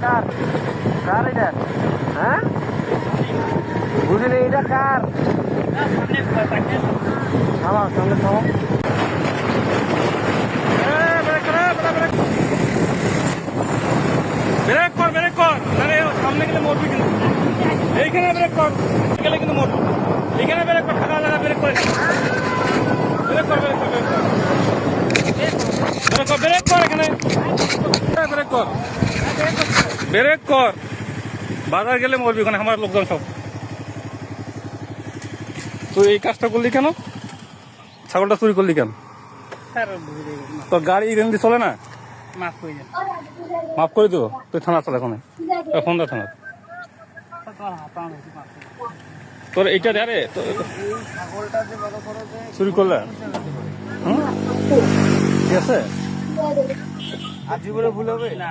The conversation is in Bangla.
কার কার এটা হ্যাঁ বুঝিনি এটা কার থামো সামনে থামো ব্রেক কর আরে সামনে গেলে মরবি কিন্তু এইখানে ব্রেক কর গেলে কিন্তু মরবি এইখানে ব্রেক কর থাকা জায়গা ব্রেক কর এখানে ব্রেক কর বাজার গেলে মরবি ওখানে আমার লোকজন সব তুই এই কাজটা করলি কেন ছাগলটা চুরি করলি কেন তোর গাড়ি এখান দিয়ে চলে না মাফ করে দেবো তুই থানা চল এখন ফোন দা থানা তোর এইটা দে রে চুরি করলে ঠিক আছে আর জীবনে ভুল হবে না